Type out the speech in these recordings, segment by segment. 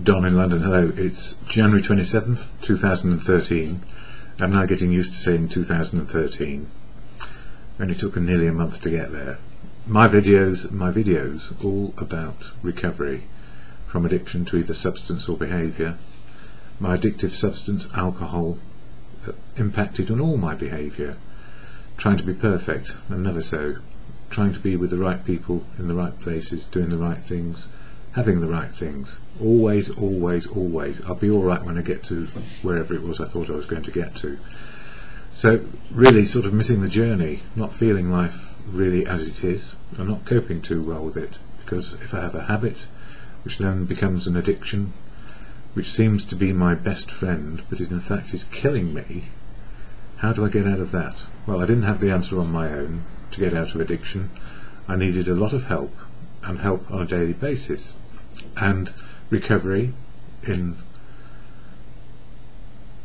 Don in London. Hello, it's January 27th, 2013. I'm now getting used to saying 2013. Only took nearly a month to get there. My videos, all about recovery from addiction to either substance or behaviour. My addictive substance, alcohol, impacted on all my behaviour. Trying to be perfect, and never so. Trying to be with the right people, in the right places, doing the right things, having the right things. Always, always, always. I'll be alright when I get to wherever it was I thought I was going to get to. So really sort of missing the journey, not feeling life really as it is, and not coping too well with it, because if I have a habit which then becomes an addiction, which seems to be my best friend but in fact is killing me, how do I get out of that? Well, I didn't have the answer on my own to get out of addiction. I needed a lot of help, and help on a daily basis. And recovery in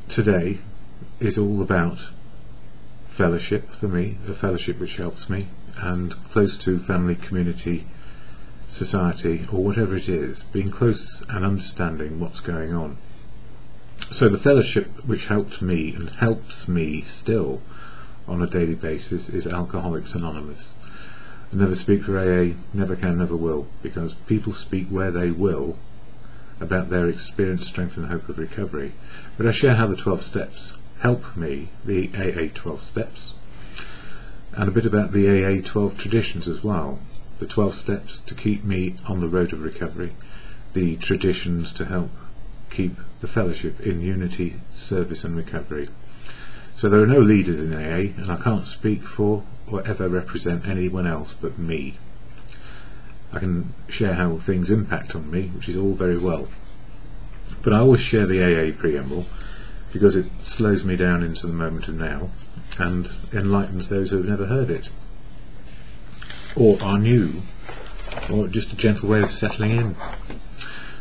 today is all about fellowship for me, a fellowship which helps me, and close to family, community, society, or whatever it is, being close and understanding what's going on. So the fellowship which helped me and helps me still on a daily basis is Alcoholics Anonymous. I never speak for AA, never can, never will, because people speak where they will about their experience, strength and hope of recovery. But I share how the 12 steps help me, the AA 12 steps, and a bit about the AA 12 traditions as well. The 12 steps to keep me on the road of recovery, the traditions to help keep the fellowship in unity, service and recovery. So there are no leaders in AA, and I can't speak for or ever represent anyone else but me. I can share how things impact on me, which is all very well, but I always share the AA preamble because it slows me down into the moment of now and enlightens those who have never heard it, or are new, or just a gentle way of settling in.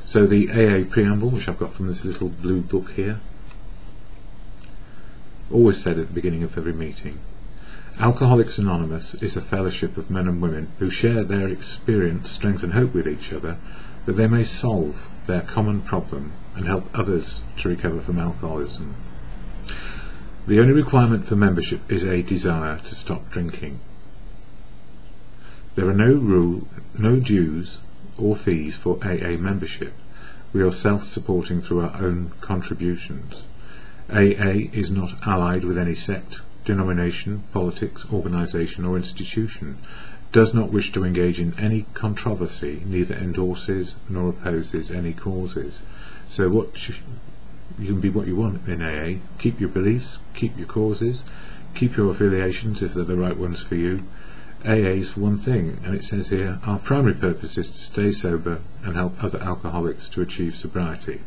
So the AA preamble, which I've got from this little blue book here, always said at the beginning of every meeting, Alcoholics Anonymous is a fellowship of men and women who share their experience, strength and hope with each other, that they may solve their common problem and help others to recover from alcoholism. The only requirement for membership is a desire to stop drinking. There are no dues or fees for AA membership. We are self-supporting through our own contributions. AA is not allied with any sect, denomination, politics, organisation or institution, does not wish to engage in any controversy, neither endorses nor opposes any causes. So you can be what you want in AA. Keep your beliefs, keep your causes, keep your affiliations if they're the right ones for you. AA is for one thing, and it says here, our primary purpose is to stay sober and help other alcoholics to achieve sobriety.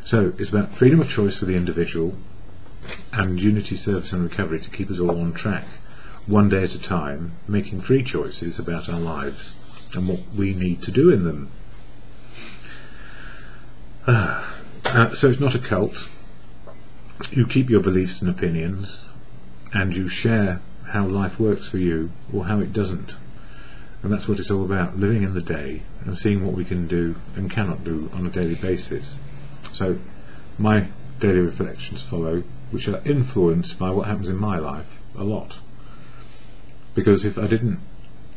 So it's about freedom of choice for the individual and unity, service and recovery to keep us all on track, one day at a time, making free choices about our lives and what we need to do in them. So it's not a cult. You keep your beliefs and opinions, and you share how life works for you or how it doesn't. And that's what it's all about, living in the day and seeing what we can do and cannot do on a daily basis. So my daily reflections follow, which are influenced by what happens in my life a lot. Because if I didn't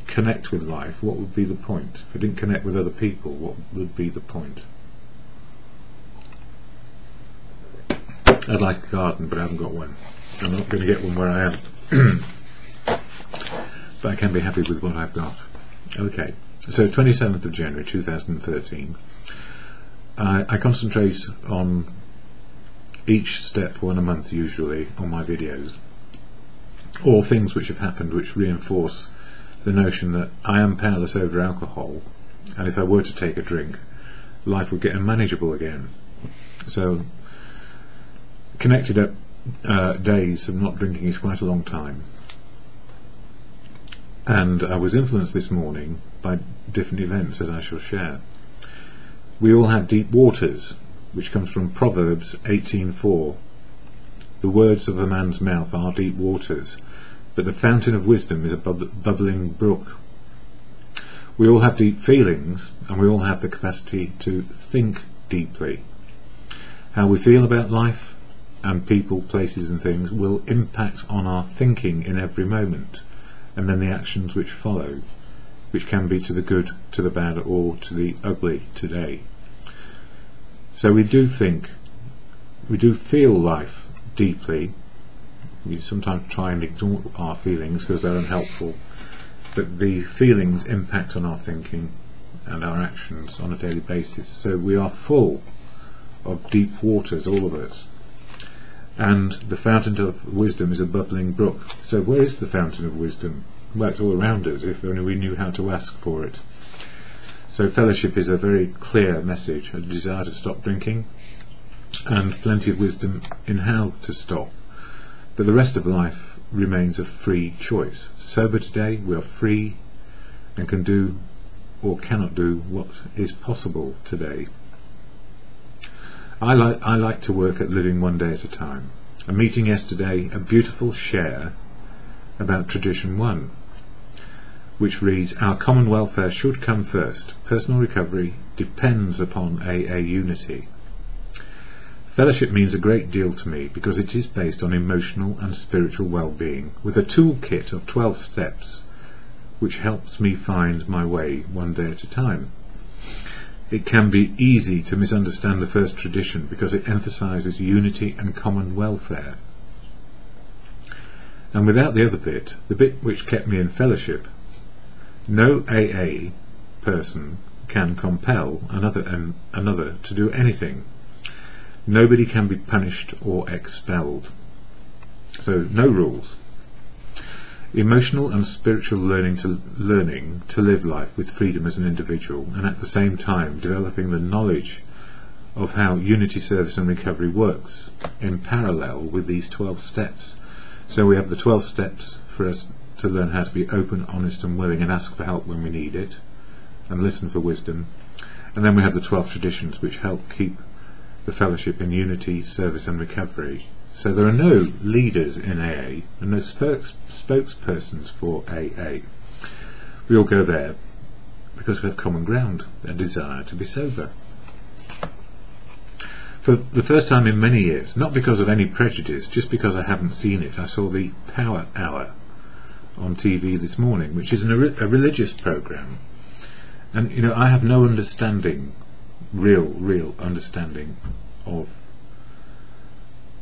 connect with life, what would be the point? If I didn't connect with other people, what would be the point? I'd like a garden, but I haven't got one. I'm not going to get one where I am. But I can be happy with what I've got. Okay, so 27th of January 2013. I concentrate on each step one a month usually on my videos, or things which have happened which reinforce the notion that I am powerless over alcohol, and if I were to take a drink, life would get unmanageable again. So connected up days of not drinking is quite a long time, and I was influenced this morning by different events, as I shall share. We all have deep waters, which comes from Proverbs 18:4. The words of a man's mouth are deep waters, but the fountain of wisdom is a bubbling brook. We all have deep feelings, and we all have the capacity to think deeply. How we feel about life and people, places and things will impact on our thinking in every moment, and then the actions which follow, which can be to the good, to the bad, or to the ugly today. So we do feel life deeply. We sometimes try and ignore our feelings because they're unhelpful, but the feelings impact on our thinking and our actions on a daily basis. So we are full of deep waters, all of us, and the fountain of wisdom is a bubbling brook. So where is the fountain of wisdom? Well, it's all around us, if only we knew how to ask for it. So fellowship is a very clear message, a desire to stop drinking, and plenty of wisdom in how to stop. But the rest of life remains a free choice. Sober today, we are free and can do or cannot do what is possible today. I like to work at living one day at a time. A meeting yesterday, a beautiful share about Tradition 1, which reads, "Our common welfare should come first. Personal recovery depends upon AA unity." Fellowship means a great deal to me because it is based on emotional and spiritual well-being, with a toolkit of 12 steps which helps me find my way one day at a time. It can be easy to misunderstand the first tradition because it emphasises unity and common welfare. And without the other bit, the bit which kept me in fellowship, no AA person can compel another to do anything. Nobody can be punished or expelled. So no rules. Emotional and spiritual learning to live life with freedom as an individual, and at the same time developing the knowledge of how unity, service and recovery works in parallel with these 12 steps. So we have the 12 steps for us to learn how to be open, honest and willing, and ask for help when we need it, and listen for wisdom. And then we have the 12 traditions which help keep the fellowship in unity, service and recovery. So there are no leaders in AA and no spokespersons for AA. We all go there because we have common ground, a desire to be sober. For the first time in many years, not because of any prejudice, just because I haven't seen it, I saw the Power Hour on TV this morning, which is a religious program. And you know, I have no understanding, real understanding of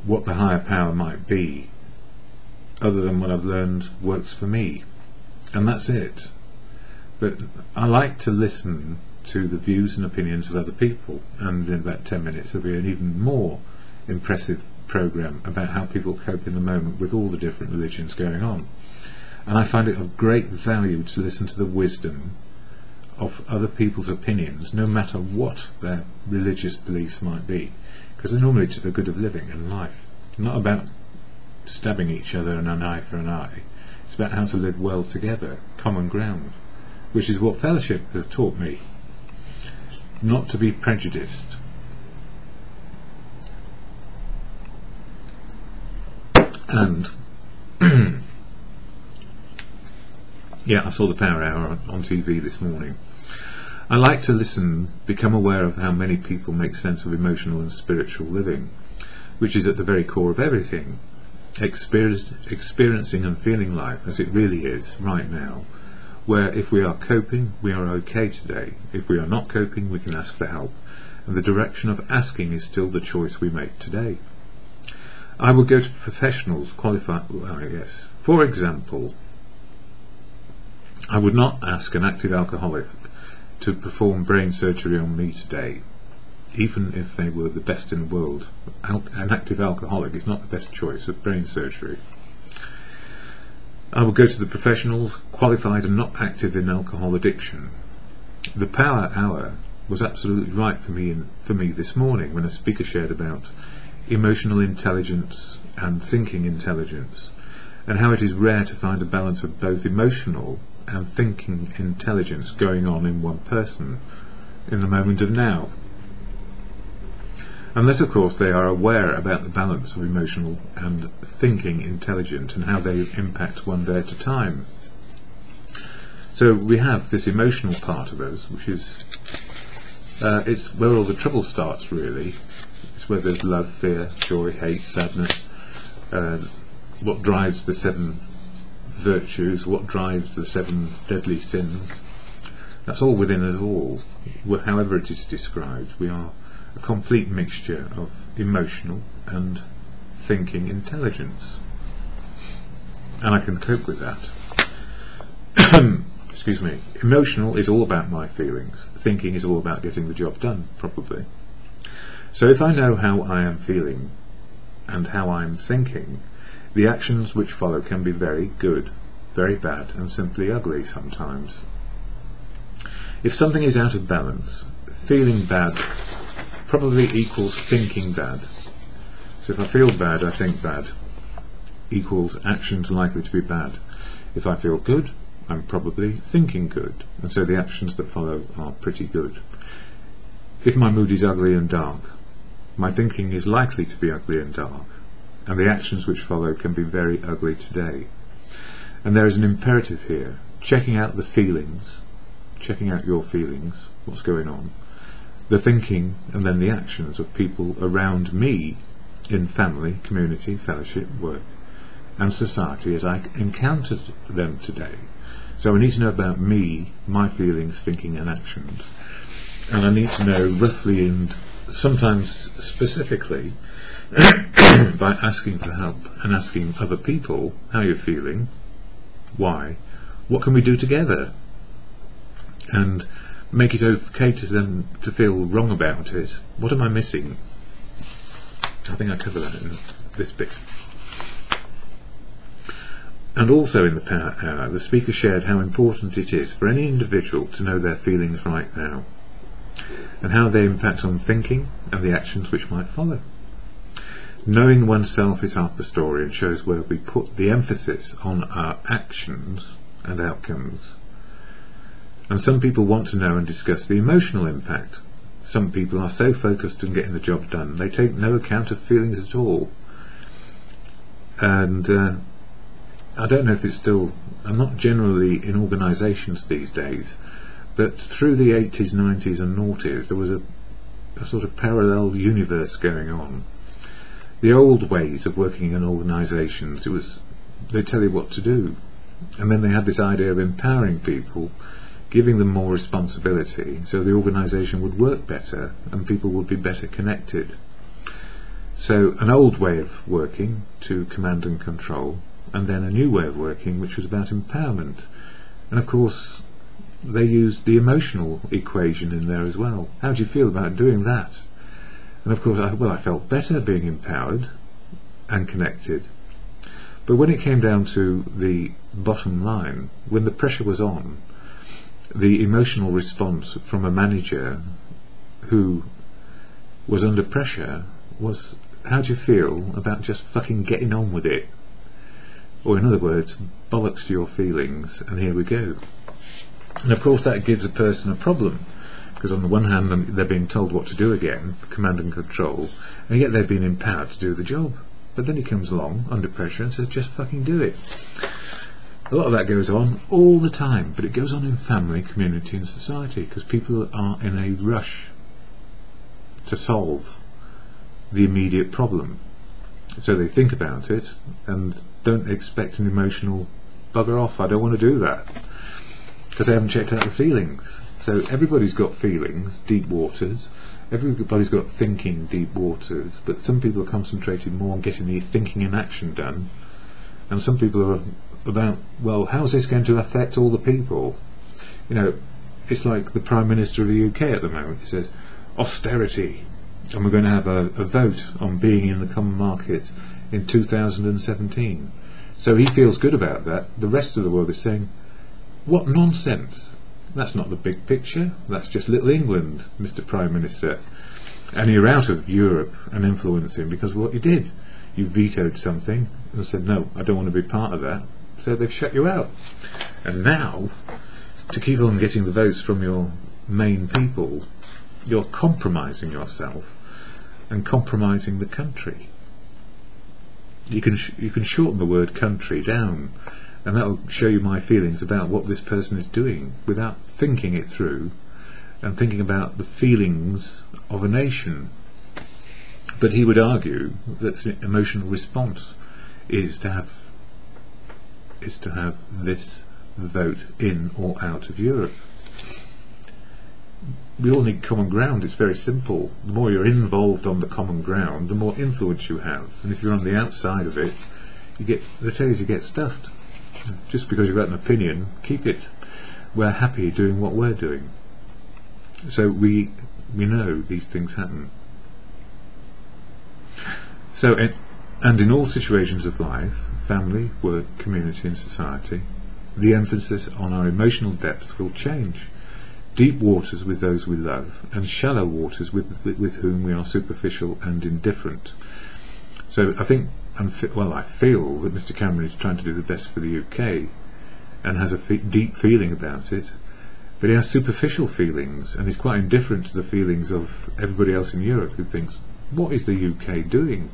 what the higher power might be, other than what I've learned works for me, and that's it. But I like to listen to the views and opinions of other people, and in about 10 minutes there'll be an even more impressive program about how people cope in the moment with all the different religions going on. And I find it of great value to listen to the wisdom of other people's opinions, no matter what their religious beliefs might be, because they're normally to the good of living and life. Not about stabbing each other and an eye for an eye. It's about how to live well together, common ground, which is what fellowship has taught me. Not to be prejudiced. And yeah, I saw the Power Hour on TV this morning. I like to listen, become aware of how many people make sense of emotional and spiritual living, which is at the very core of everything. Experiencing and feeling life as it really is right now, where if we are coping, we are okay today. If we are not coping, we can ask for help, and the direction of asking is still the choice we make today. I would go to professionals qualified, yes. For example, I would not ask an active alcoholic to perform brain surgery on me today, even if they were the best in the world. An active alcoholic is not the best choice of brain surgery. I would go to the professionals qualified and not active in alcohol addiction. The Power Hour was absolutely right for me this morning when a speaker shared about emotional intelligence and thinking intelligence, and how it is rare to find a balance of both emotional and thinking intelligence going on in one person in the moment of now. Unless of course they are aware about the balance of emotional and thinking intelligence and how they impact one day at a time. So we have this emotional part of us, which is It's where all the trouble starts, really. It's where there's love, fear, joy, hate, sadness. What drives the 7 virtues, what drives the 7 deadly sins. That's all within us all, however it is described. We are a complete mixture of emotional and thinking intelligence. And I can cope with that. Excuse me. Emotional is all about my feelings. Thinking is all about getting the job done, probably. So if I know how I am feeling and how I am thinking, the actions which follow can be very good, very bad, and simply ugly sometimes. If something is out of balance, feeling bad probably equals thinking bad. So if I feel bad, I think bad, equals actions likely to be bad. If I feel good, I'm probably thinking good, and so the actions that follow are pretty good. If my mood is ugly and dark, my thinking is likely to be ugly and dark, and the actions which follow can be very ugly today. And there is an imperative here, checking out the feelings, checking out your feelings, what's going on, the thinking and then the actions of people around me in family, community, fellowship, work and society as I encountered them today. So I need to know about me, my feelings, thinking and actions, and I need to know roughly and sometimes specifically by asking for help and asking other people how you're feeling, why, what can we do together, and make it okay to them to feel wrong about it. What am I missing? I think I cover that in this bit. And also in the Power Hour, the speaker shared how important it is for any individual to know their feelings right now, and how they impact on thinking and the actions which might follow. Knowing oneself is half the story and shows where we put the emphasis on our actions and outcomes. And some people want to know and discuss the emotional impact. Some people are so focused on getting the job done they take no account of feelings at all. And I don't know if it's still, I'm not generally in organisations these days, but through the 80s, 90s and noughties there was a sort of parallel universe going on. The old ways of working in organisations, they tell you what to do, and then they had this idea of empowering people, giving them more responsibility so the organisation would work better and people would be better connected. So an old way of working to command and control, and then a new way of working which was about empowerment. And of course they used the emotional equation in there as well. How do you feel about doing that? And of course I felt better being empowered and connected. But when it came down to the bottom line, when the pressure was on, the emotional response from a manager who was under pressure was, how do you feel about just fucking getting on with it? Or in other words, bollocks to your feelings and here we go. And of course that gives a person a problem, because on the one hand they're being told what to do again, command and control, and yet they've been empowered to do the job. But then he comes along under pressure and says just fucking do it. A lot of that goes on all the time, but it goes on in family, community and society because people are in a rush to solve the immediate problem. So they think about it and don't expect an emotional bugger off, I don't want to do that, because they haven't checked out the feelings. So everybody's got feelings, deep waters, everybody's got thinking, deep waters, but some people are concentrated more on getting the thinking and action done, and some people are about, well, how's this going to affect all the people? You know, it's like the Prime Minister of the UK at the moment. He says austerity, and we're going to have a vote on being in the common market in 2017. So he feels good about that. The rest of the world is saying, what nonsense, that's not the big picture, that's just little England, Mr. Prime Minister, and you're out of Europe and influencing because of what you did. You vetoed something and said, no, I don't want to be part of that, so they've shut you out. And now, to keep on getting the votes from your main people, you're compromising yourself and compromising the country. You can shorten the word country down, and that will show you my feelings about what this person is doing without thinking it through and thinking about the feelings of a nation. But he would argue that the emotional response is to have this vote in or out of Europe. We all need common ground. It's very simple. The more you're involved on the common ground, the more influence you have. And if you're on the outside of it, they tell you to get stuffed. Just because you've got an opinion, keep it. We're happy doing what we're doing. So we know these things happen. So, and in all situations of life, family, work, community and society, the emphasis on our emotional depth will change. Deep waters with those we love, and shallow waters with whom we are superficial and indifferent. So I think, I feel that Mr Cameron is trying to do the best for the UK and has a deep feeling about it, but he has superficial feelings and is quite indifferent to the feelings of everybody else in Europe who thinks, what is the UK doing?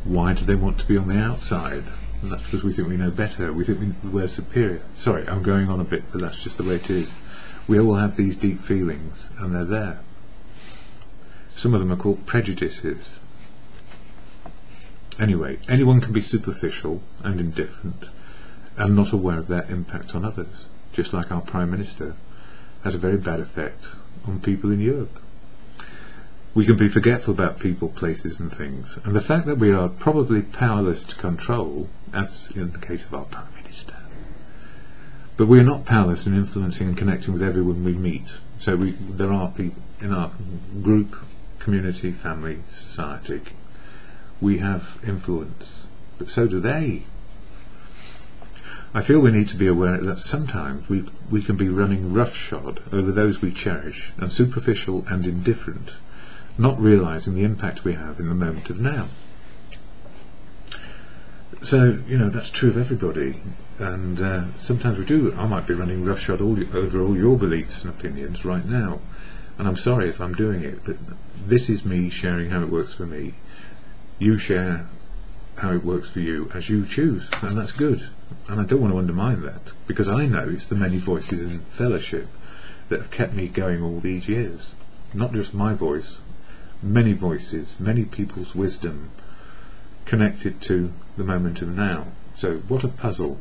Why do they want to be on the outside? And that's because we think we know better, we think we're superior. Sorry, I'm going on a bit, but that's just the way it is. We all have these deep feelings, and they're there. Some of them are called prejudices. Anyway, anyone can be superficial and indifferent and not aware of their impact on others, just like our Prime Minister has a very bad effect on people in Europe. We can be forgetful about people, places and things, and the fact that we are probably powerless to control, as in the case of our Prime Minister, but we are not powerless in influencing and connecting with everyone we meet. So there are people in our group, community, family, society, we have influence, but so do they. I feel we need to be aware that sometimes we can be running roughshod over those we cherish, and superficial and indifferent, not realising the impact we have in the moment of now. So, that's true of everybody, and sometimes we do. I might be running roughshod over all your beliefs and opinions right now, and I'm sorry if I'm doing it, but this is me sharing how it works for me. You share how it works for you as you choose, and that's good, and I don't want to undermine that, because I know it's the many voices in fellowship that have kept me going all these years. Not just my voice, many voices, many people's wisdom connected to the moment of now. So what a puzzle.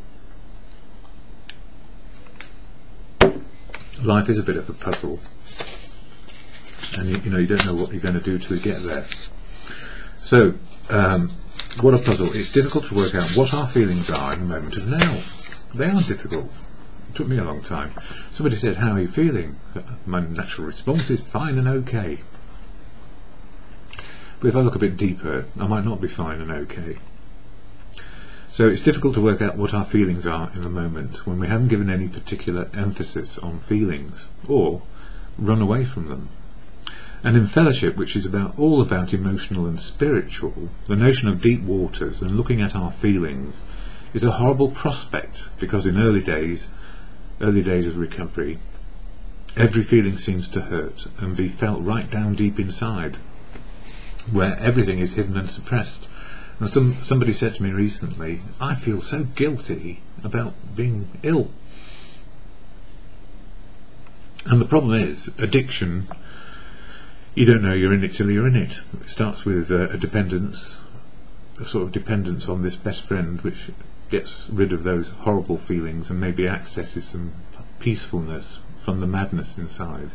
Life is a bit of a puzzle, and you don't know what you're going to do till you get there. So what a puzzle. It's difficult to work out what our feelings are in the moment of now. They are difficult. It took me a long time. Somebody said, how are you feeling? My natural response is fine and okay. But if I look a bit deeper, I might not be fine and okay. So it's difficult to work out what our feelings are in the moment when we haven't given any particular emphasis on feelings, or run away from them. And in fellowship, which is all about emotional and spiritual, the notion of deep waters and looking at our feelings is a horrible prospect, because in early days of recovery, every feeling seems to hurt and be felt right down deep inside, where everything is hidden and suppressed. And somebody said to me recently, I feel so guilty about being ill. And the problem is, addiction, you don't know you're in it till you're in it. It starts with a dependence, a sort of dependence on this best friend, which gets rid of those horrible feelings and maybe accesses some peacefulness from the madness inside.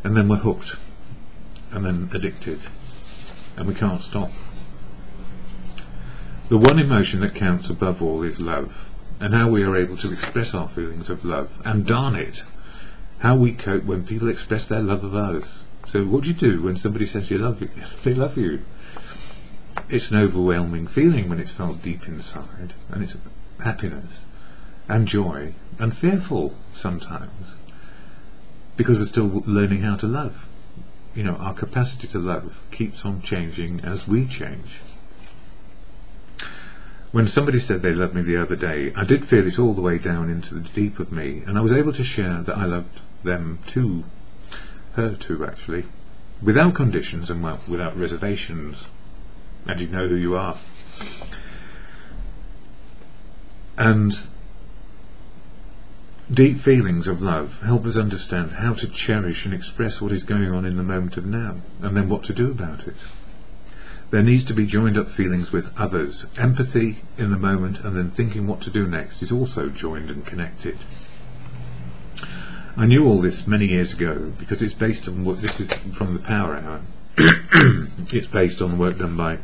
And then we're hooked, and then addicted, and we can't stop. The one emotion that counts above all is love, and how we are able to express our feelings of love, and darn it, how we cope when people express their love of us. So what do you do when somebody says they love you? It's an overwhelming feeling when it's felt deep inside, and it's happiness and joy and fearful sometimes, because we're still learning how to love. Our capacity to love keeps on changing as we change. When somebody said they loved me the other day, I did feel it all the way down into the deep of me, and I was able to share that I loved them too. Her too, actually, without conditions and without reservations. And you know who you are. And Deep feelings of love help us understand how to cherish and express what is going on in the moment of now, and then what to do about it. There needs to be joined up feelings with others. Empathy in the moment and then thinking what to do next is also joined and connected. I knew all this many years ago because it's based on what this is from the Power Hour. It's based on the work done by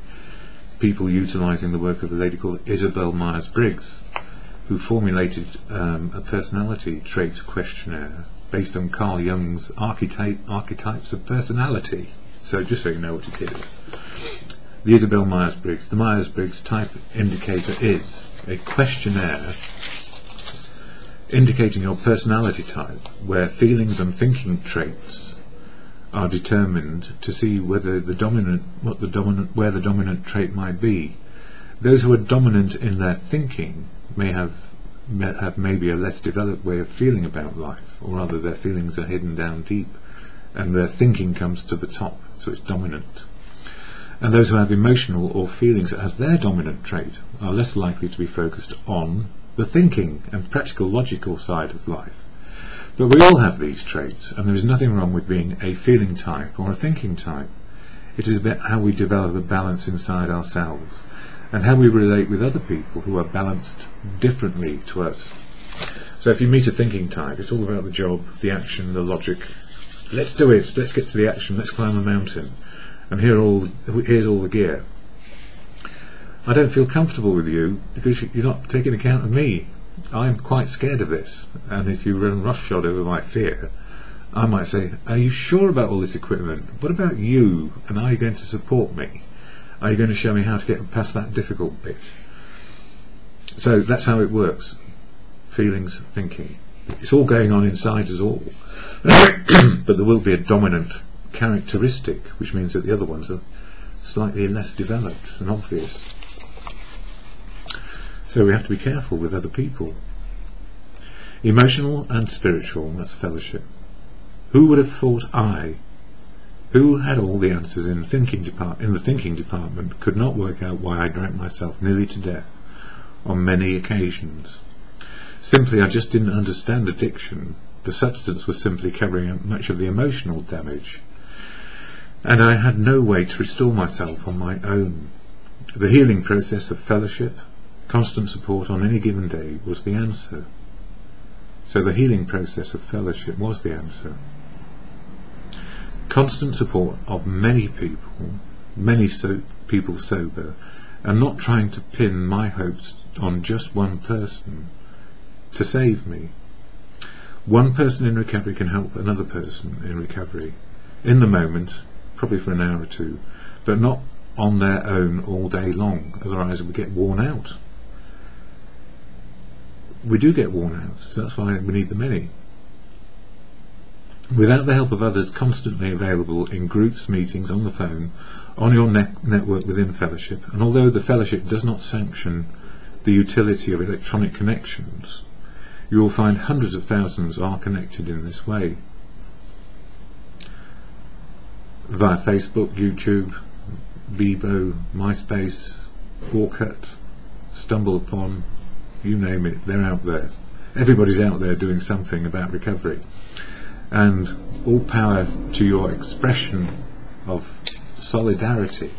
people utilising the work of a lady called Isabel Myers-Briggs, who formulated a personality trait questionnaire based on Carl Jung's archetypes of personality. So just so you know what it is. The Isabel Myers-Briggs, the Myers-Briggs type indicator is a questionnaire indicating your personality type, where feelings and thinking traits are determined to see whether where the dominant trait might be. Those who are dominant in their thinking may have maybe a less developed way of feeling about life, or rather their feelings are hidden down deep and their thinking comes to the top, so it's dominant. And those who have emotional or feelings as their dominant trait are less likely to be focused on the thinking and practical logical side of life. But we all have these traits, and there is nothing wrong with being a feeling type or a thinking type. It is about how we develop a balance inside ourselves and how we relate with other people who are balanced differently to us. So if you meet a thinking type, it's all about the job, the action, the logic. Let's do it, let's get to the action, let's climb a mountain, and here's all the gear. I don't feel comfortable with you because you're not taking account of me. I'm quite scared of this, and if you run roughshod over my fear, I might say, are you sure about all this equipment? What about you, and are you going to support me? Are you going to show me how to get past that difficult bit? So that's how it works. Feelings, thinking. It's all going on inside us all. But there will be a dominant characteristic, which means that the other ones are slightly less developed and obvious. So we have to be careful with other people. Emotional and spiritual, that's fellowship. Who would have thought who had all the answers in the thinking department, could not work out why I drank myself nearly to death on many occasions. Simply, I just didn't understand addiction. The substance was simply covering up much of the emotional damage, and I had no way to restore myself on my own. The healing process of fellowship, constant support on any given day, was the answer. So the healing process of fellowship was the answer. Constant support of many people, people sober, and not trying to pin my hopes on just one person to save me. One person in recovery can help another person in recovery, in the moment, probably for an hour or two, but not on their own all day long, otherwise we get worn out. We do get worn out, so that's why we need the many. Without the help of others constantly available in groups, meetings, on the phone, on your network within fellowship, and although the fellowship does not sanction the utility of electronic connections, you will find hundreds of thousands are connected in this way. Via Facebook, YouTube, Bebo, MySpace, Orkut, StumbleUpon, you name it, they're out there. Everybody's out there doing something about recovery. And all power to your expression of solidarity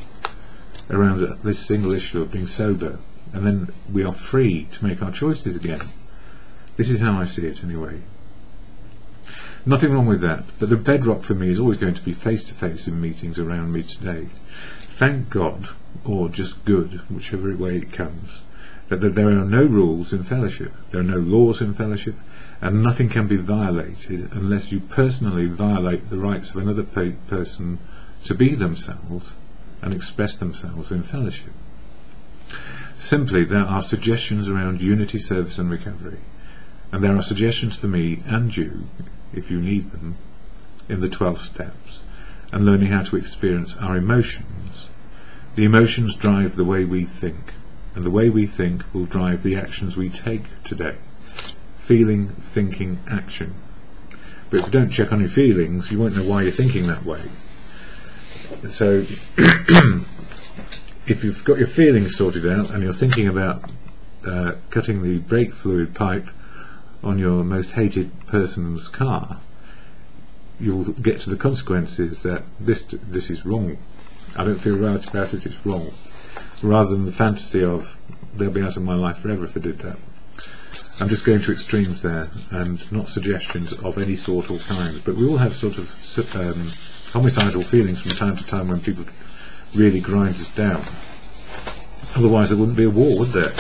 around this single issue of being sober, and then we are free to make our choices again. This is how I see it anyway. Nothing wrong with that, but the bedrock for me is always going to be face-to-face in meetings around me today. Thank God, or just good, whichever way it comes, that there are no rules in fellowship, there are no laws in fellowship, and nothing can be violated unless you personally violate the rights of another person to be themselves and express themselves in fellowship. Simply, there are suggestions around unity, service and recovery, and there are suggestions for me and you, if you need them, in the 12 steps, and learning how to experience our emotions. The emotions drive the way we think, and the way we think will drive the actions we take today. Feeling, thinking, action. But if you don't check on your feelings, you won't know why you're thinking that way. So if you've got your feelings sorted out and you're thinking about cutting the brake fluid pipe on your most hated person's car, you'll get to the consequences that this is wrong. I don't feel right about it, it's wrong. Rather than the fantasy of they'll be out of my life forever if I did that. I'm just going to extremes there, and not suggestions of any sort or kind. But we all have sort of homicidal feelings from time to time when people really grind us down. Otherwise there wouldn't be a war, would there?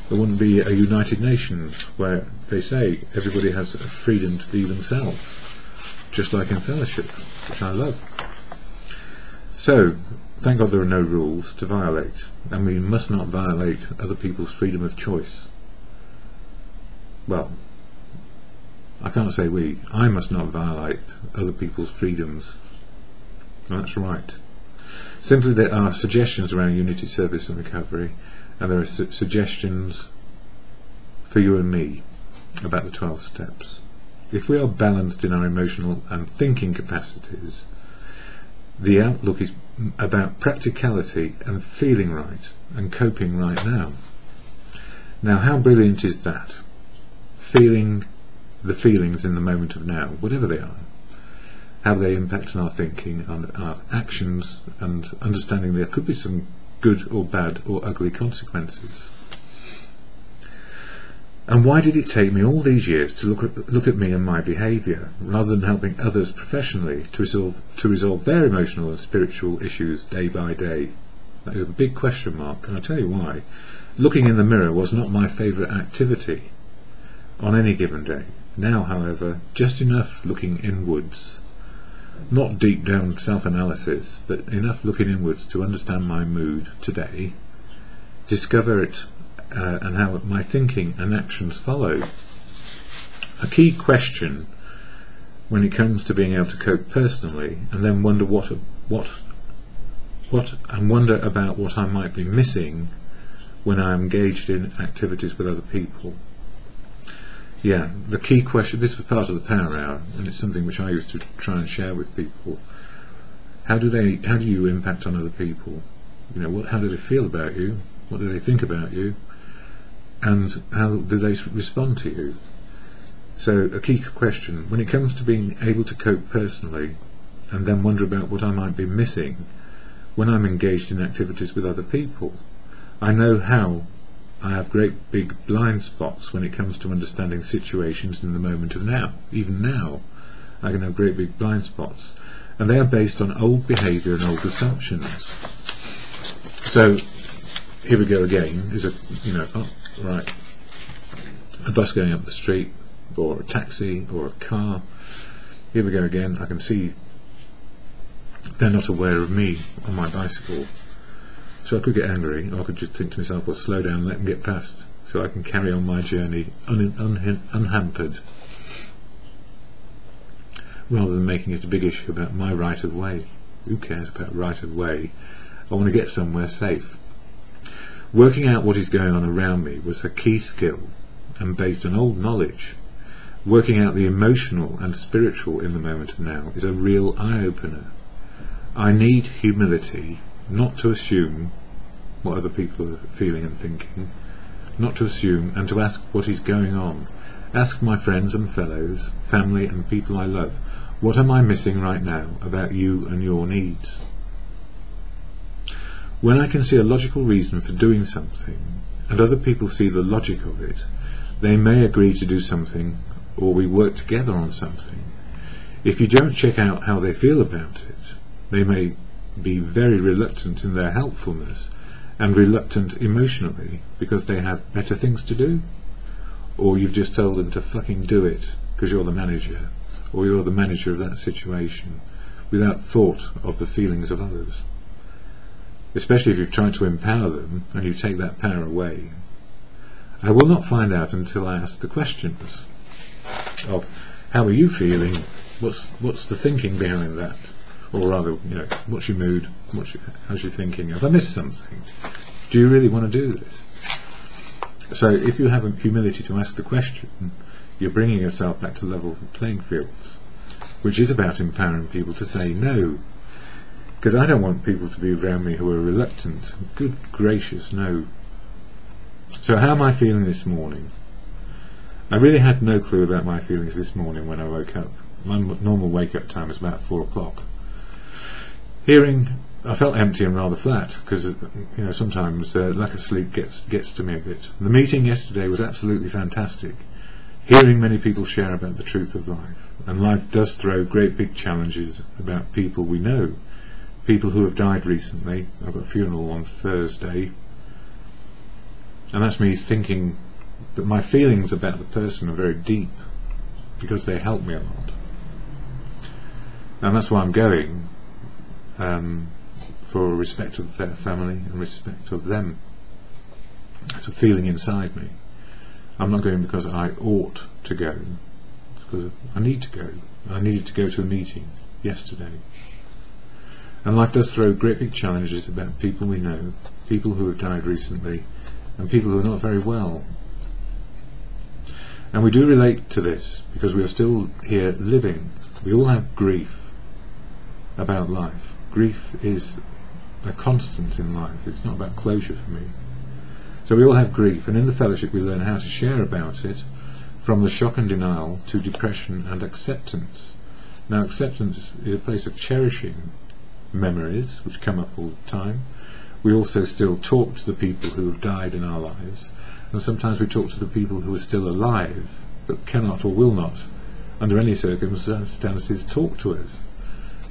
There wouldn't be a United Nations where they say everybody has a freedom to be themselves, just like in fellowship, which I love. So, thank God there are no rules to violate, and we must not violate other people's freedom of choice. Well, I can't say we. I must not violate other people's freedoms. That's right. Simply, there are suggestions around unity, service and recovery, and there are suggestions for you and me about the 12 steps. If we are balanced in our emotional and thinking capacities, the outlook is about practicality and feeling right and coping right now. Now, how brilliant is that? Feeling the feelings in the moment of now, whatever they are, how they impact on our thinking, on our actions, and understanding there could be some good or bad or ugly consequences. And why did it take me all these years to look at me and my behaviour, rather than helping others professionally to resolve their emotional and spiritual issues day by day? That is a big question mark, and I'll tell you why. Looking in the mirror was not my favourite activity on any given day. Now, however, just enough looking inwards, not deep down self-analysis, but enough looking inwards to understand my mood today, discover it, and how my thinking and actions follow. A key question when it comes to being able to cope personally, and then wonder wonder about what I might be missing when I'm engaged in activities with other people. Yeah, the key question, this was part of the Power Hour, and it's something which I used to try and share with people. How do you impact on other people? You know, how do they feel about you? What do they think about you? And how do they respond to you? So, a key question, when it comes to being able to cope personally, and then wonder about what I might be missing when I'm engaged in activities with other people, I know how I have great big blind spots when it comes to understanding situations in the moment of now. Even now, I can have great big blind spots, and they are based on old behaviour and old assumptions. So, here we go again. There's a bus going up the street, or a taxi, or a car. Here we go again. I can see they're not aware of me on my bicycle. So I could get angry, or I could just think to myself, well, slow down, let them get past, so I can carry on my journey unhampered, rather than making it a big issue about my right of way. Who cares about right of way? I want to get somewhere safe. Working out what is going on around me was a key skill, and based on old knowledge. Working out the emotional and spiritual in the moment of now is a real eye-opener. I need humility, not to assume what other people are feeling and thinking, not to assume, and to ask what is going on. Ask my friends and fellows, family and people I love, what am I missing right now about you and your needs? When I can see a logical reason for doing something, and other people see the logic of it, they may agree to do something, or we work together on something. If you don't check out how they feel about it, they may be very reluctant in their helpfulness, and reluctant emotionally because they have better things to do, or you've just told them to fucking do it because you're the manager, or you're the manager of that situation, without thought of the feelings of others. Especially if you've tried to empower them and you take that power away. I will not find out until I ask the questions of how are you feeling, what's the thinking behind that, or rather, what's your mood, how's your thinking, have I missed something, do you really want to do this? So if you have humility to ask the question, you're bringing yourself back to level playing fields, which is about empowering people to say no, because I don't want people to be around me who are reluctant. Good gracious, no. So how am I feeling this morning? I really had no clue about my feelings this morning when I woke up. My normal wake-up time is about 4 o'clock. I felt empty and rather flat, because sometimes lack of sleep gets to me a bit. The meeting yesterday was absolutely fantastic. Hearing many people share about the truth of life, and life does throw great big challenges about people we know, people who have died recently. I've got a funeral on Thursday, and that's me thinking that my feelings about the person are very deep, because they help me a lot, and that's why I'm going, for respect of their family and respect of them. It's a feeling inside me. I'm not going because I ought to go, it's because I need to go. I needed to go to a meeting yesterday. And life does throw great big challenges about people we know, people who have died recently, and people who are not very well. And we do relate to this because we are still here living. We all have grief about life. Grief is a constant in life. It's not about closure for me. So we all have grief, and in the fellowship we learn how to share about it, from the shock and denial to depression and acceptance. Now, acceptance is a place of cherishing memories which come up all the time. We also still talk to the people who have died in our lives, and sometimes we talk to the people who are still alive but cannot or will not, under any circumstances, talk to us.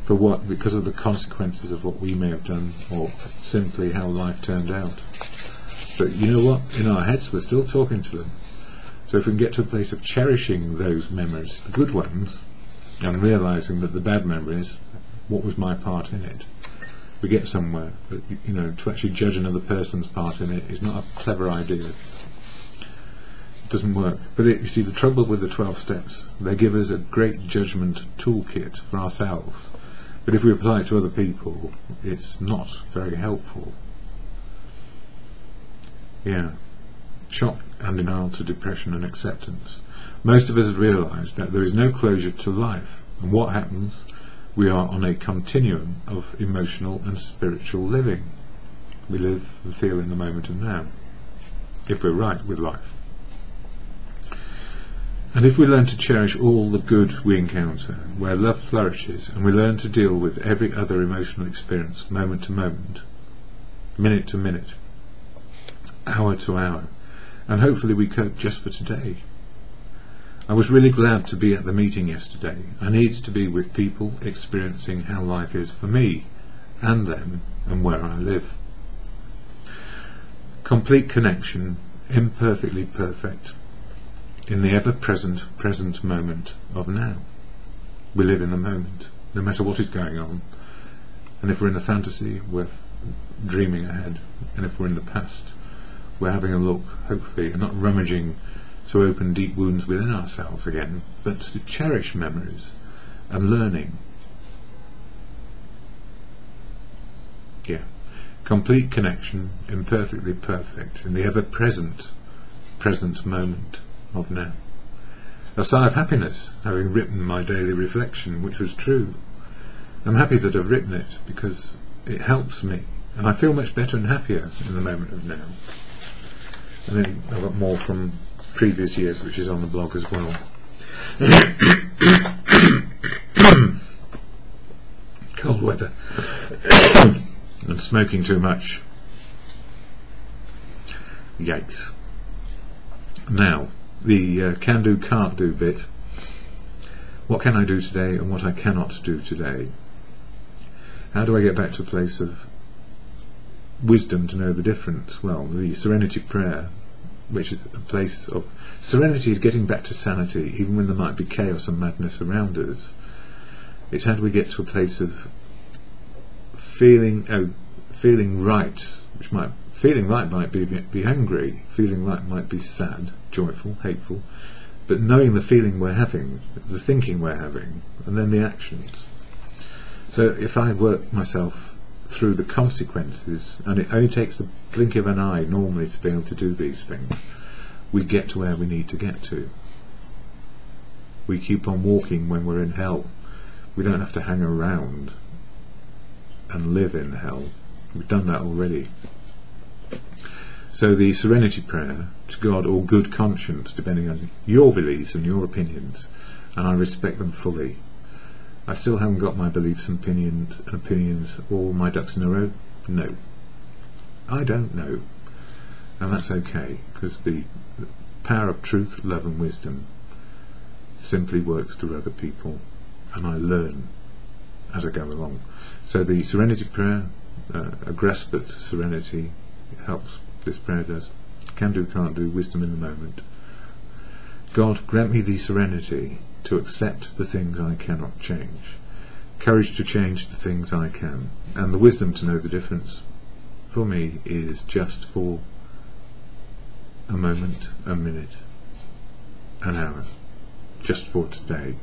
For what? Because of the consequences of what we may have done, or simply how life turned out. But you know what? In our heads we're still talking to them. So if we can get to a place of cherishing those memories, the good ones, and realising that the bad memories, what was my part in it, we get somewhere. But to actually judge another person's part in it is not a clever idea. It doesn't work. But you see, the trouble with the 12 steps, they give us a great judgment toolkit for ourselves. But if we apply it to other people, it's not very helpful. Yeah. Shock and denial to depression and acceptance. Most of us have realised that there is no closure to life, and what happens? We are on a continuum of emotional and spiritual living. We live and feel in the moment of now, if we're right with life. And if we learn to cherish all the good we encounter, where love flourishes, and we learn to deal with every other emotional experience moment to moment, minute to minute, hour to hour, and hopefully we cope just for today. I was really glad to be at the meeting yesterday. I needed to be with people experiencing how life is for me and them and where I live. Complete connection, imperfectly perfect, in the ever-present moment of now. We live in the moment, no matter what is going on. And if we're in the fantasy, we're dreaming ahead. And if we're in the past, we're having a look, hopefully, and not rummaging to open deep wounds within ourselves again, but to cherish memories and learning. Yeah. Complete connection, imperfectly perfect, in the ever-present moment of now. A sigh of happiness, having written my daily reflection, which was true. I'm happy that I've written it, because it helps me, and I feel much better and happier in the moment of now. And then I've got more from previous years, which is on the blog as well. Cold weather. And smoking too much. Yikes. Now, the can do, can't do bit. What can I do today and what I cannot do today? How do I get back to a place of wisdom to know the difference? Well, the serenity prayer, which is a place of serenity, is getting back to sanity, even when there might be chaos and madness around us. It's how do we get to a place of feeling right, feeling right might be hungry, feeling right might be sad, joyful, hateful, but knowing the feeling we're having, the thinking we're having, and then the actions. So if I work myself through the consequences, and it only takes the blink of an eye normally to be able to do these things, we get to where we need to get to. We keep on walking when we're in hell. We don't have to hang around and live in hell. We've done that already. So the serenity prayer to God, or good conscience, depending on your beliefs and your opinions, and I respect them fully. I still haven't got my beliefs and opinions all my ducks in a row. No, I don't know, and that's okay, because the power of truth, love and wisdom simply works through other people, and I learn as I go along. So the serenity prayer, a grasp at serenity, helps. This prayer does. Can do, can't do, wisdom in the moment. God, grant me the serenity to accept the things I cannot change, courage to change the things I can, and the wisdom to know the difference. For me is just for a moment, a minute, an hour, just for today.